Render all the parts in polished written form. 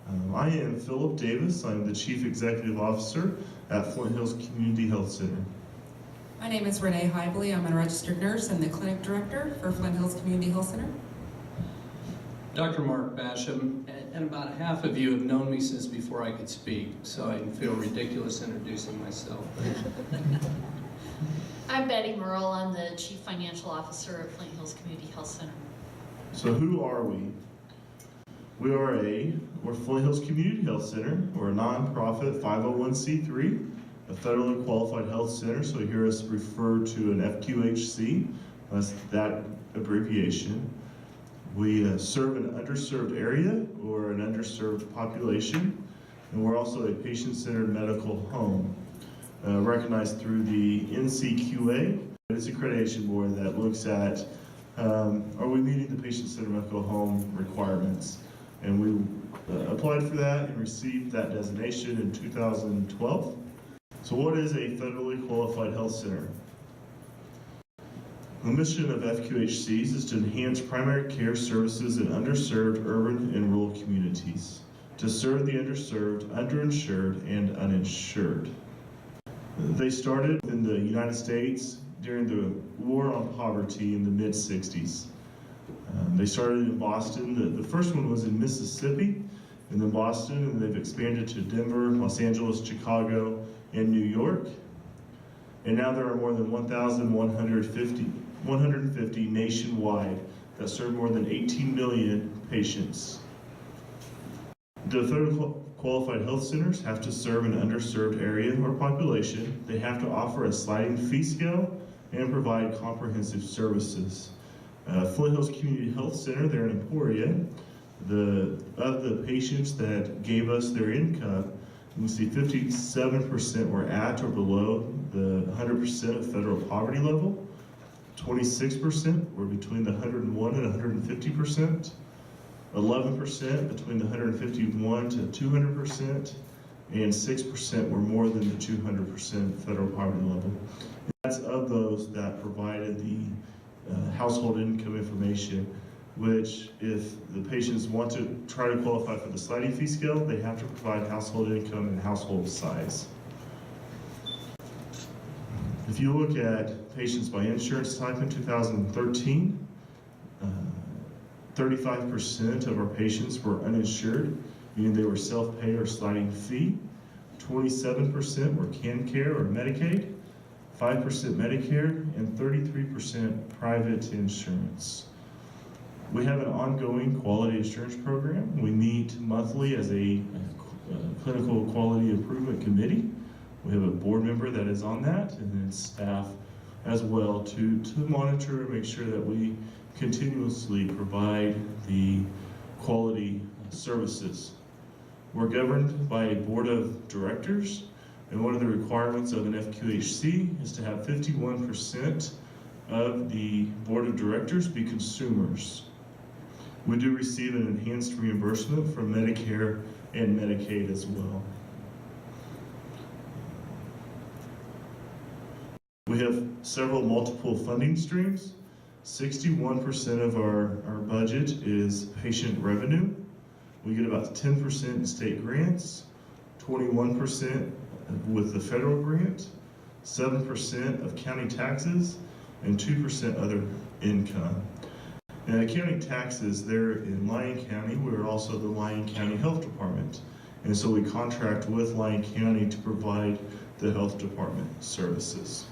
I am Philip Davis. I'm the Chief Executive Officer at Flint Hills Community Health Center. My name is Renee Hively. I'm a registered nurse and the clinic director for Flint Hills Community Health Center. Dr. Mark Basham, and about half of you have known me since before I could speak, so I feel ridiculous introducing myself. I'm Betty Merle. I'm the Chief Financial Officer at Flint Hills Community Health Center. So who are we? We're Flint Hills Community Health Center. We're a nonprofit 501c3, a federally qualified health center, so you hear us refer to an FHCHC, that's that abbreviation. We serve an underserved area or an underserved population, and we're also a patient-centered medical home, recognized through the NCQA. It's an accreditation board that looks at are we meeting the patient-centered medical home requirements? And we applied for that and received that designation in 2012. So what is a federally qualified health center? The mission of FQHCs is to enhance primary care services in underserved urban and rural communities, to serve the underserved, underinsured, and uninsured. They started in the United States during the War on Poverty in the mid-60s. They started in Boston. The first one was in Mississippi, and then Boston, and they've expanded to Denver, Los Angeles, Chicago, and New York. And now there are more than 150 nationwide that serve more than 18 million patients. The federally qualified health centers have to serve an underserved area or population. They have to offer a sliding fee scale and provide comprehensive services. Flint Hills Community Health Center, they're in Emporia. Of the patients that gave us their income, you can see 57% were at or below the 100% of federal poverty level. 26% were between the 101 and 150%. 11% between the 151 to 200%, and 6% were more than the 200% federal poverty level. That's of those that provided the household income information, which if the patients want to try to qualify for the sliding fee scale, they have to provide household income and household size. If you look at patients by insurance type in 2013, 35% of our patients were uninsured, meaning they were self-pay or sliding fee. 27% were CanCare or Medicaid, 5% Medicare, and 33% private insurance. We have an ongoing quality assurance program. We meet monthly as a clinical quality improvement committee. We have a board member that is on that, and then staff as well to monitor and make sure that we continuously provide the quality services. We're governed by a board of directors, and one of the requirements of an FQHC is to have 51% of the board of directors be consumers. We do receive an enhanced reimbursement from Medicare and Medicaid as well. We have several multiple funding streams. 61% of our budget is patient revenue. We get about 10% in state grants, 21% with the federal grant, 7% of county taxes, and 2% other income. And county taxes, they're in Lyon County. We're also the Lyon County Health Department. And so we contract with Lyon County to provide the health department services.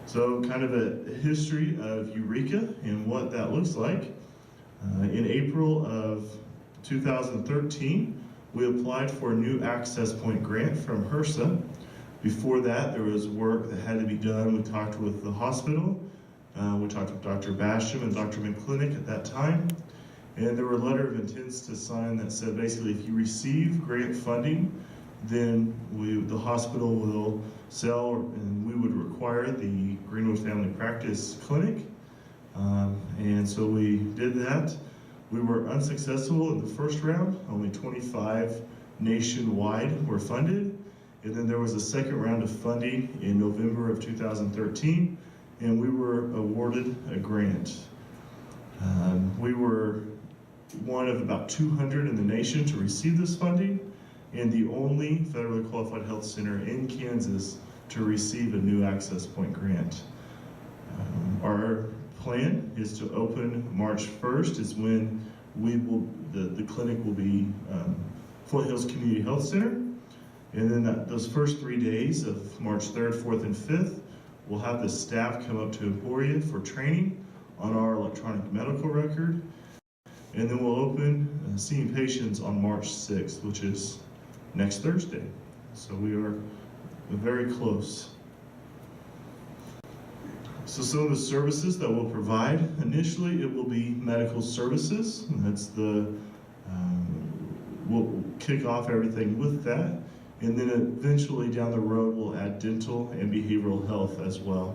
So kind of a history of Eureka and what that looks like. In April of 2013, we applied for a new access point grant from HRSA. Before that, there was work that had to be done. We talked with the hospital. We talked with Dr. Basham and Dr. McClinic at that time. And there were a letter of intents to sign that said basically if you receive grant funding, then the hospital will sell and we would require the Greenwood Family Practice Clinic. And so we did that. We were unsuccessful in the first round. Only 25 nationwide were funded. And then there was a second round of funding in November of 2013, and we were awarded a grant. We were one of about 200 in the nation to receive this funding, and the only federally qualified health center in Kansas to receive a new Access Point grant. Our plan is to open March 1st is when the clinic will be Flint Hills Community Health Center. And then those first 3 days of March 3rd, 4th, and 5th, we'll have the staff come up to Emporia for training on our electronic medical record. And then we'll open seeing patients on March 6th, which is next Thursday. So we are very close. So some of the services that we'll provide, initially it will be medical services. And that's we'll kick off everything with that. And then eventually down the road, we'll add dental and behavioral health as well.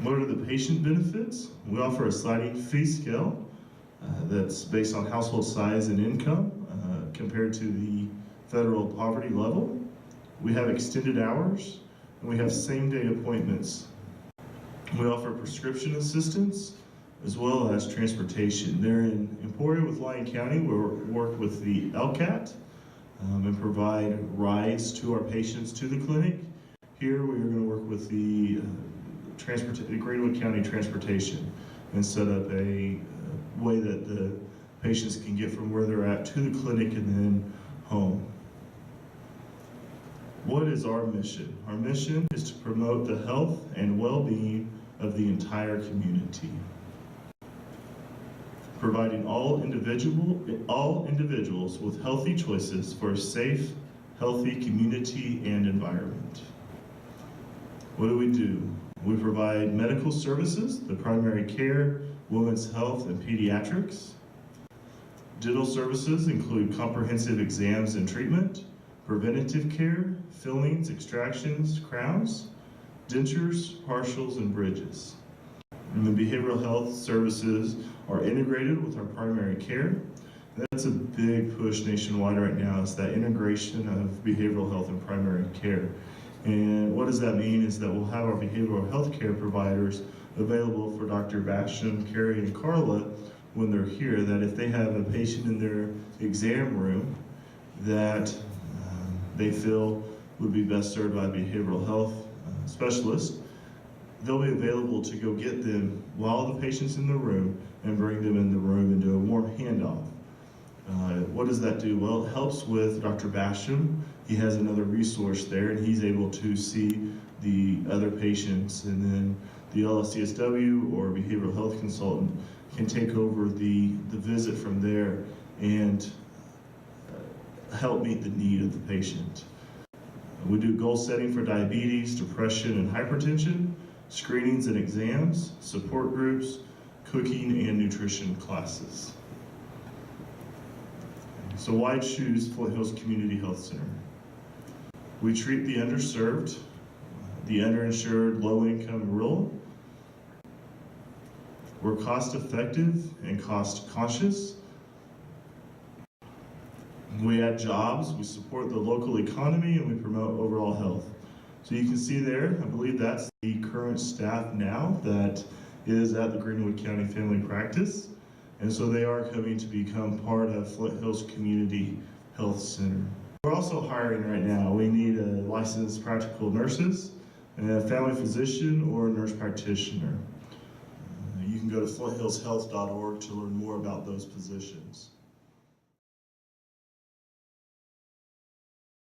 What are the patient benefits? We offer a sliding fee scale that's based on household size and income compared to the federal poverty level. We have extended hours, and we have same-day appointments. We offer prescription assistance as well as transportation. They're in Emporia with Lyon County. We'll work with the LCAT and provide rides to our patients to the clinic. Here we are going to work with the Greenwood County Transportation and set up a way that the patients can get from where they're at to the clinic and then home. What is our mission? Our mission is to promote the health and well-being of the entire community, providing all individuals with healthy choices for a safe, healthy community and environment. What do? We provide medical services, the primary care, women's health, and pediatrics. Dental services include comprehensive exams and treatment, preventative care, fillings, extractions, crowns, dentures, partials, and bridges. And the behavioral health services are integrated with our primary care. That's a big push nationwide right now, is that integration of behavioral health and primary care. And what does that mean is that we'll have our behavioral health care providers available for Dr. Basham, Carrie, and Carla when they're here, that if they have a patient in their exam room that they feel would be best served by a behavioral health specialist, they'll be available to go get them while the patient's in the room and bring them in the room and do a warm handoff. What does that do? Well, it helps with Dr. Basham. He has another resource there, and he's able to see the other patients, and then the LSCSW or behavioral health consultant can take over the visit from there and help meet the need of the patient. We do goal setting for diabetes, depression, and hypertension, screenings and exams, support groups, cooking and nutrition classes. So why choose Flint Hills Community Health Center? We treat the underserved, the underinsured, low-income, rural. We're cost-effective and cost-conscious. We add jobs, we support the local economy, and we promote overall health. So you can see there, I believe that's the current staff now that is at the Greenwood County Family Practice. And so they are coming to become part of Flint Hills Community Health Center. We're also hiring right now. We need licensed practical nurses, and a family physician or a nurse practitioner. You can go to flinthillshealth.org to learn more about those positions.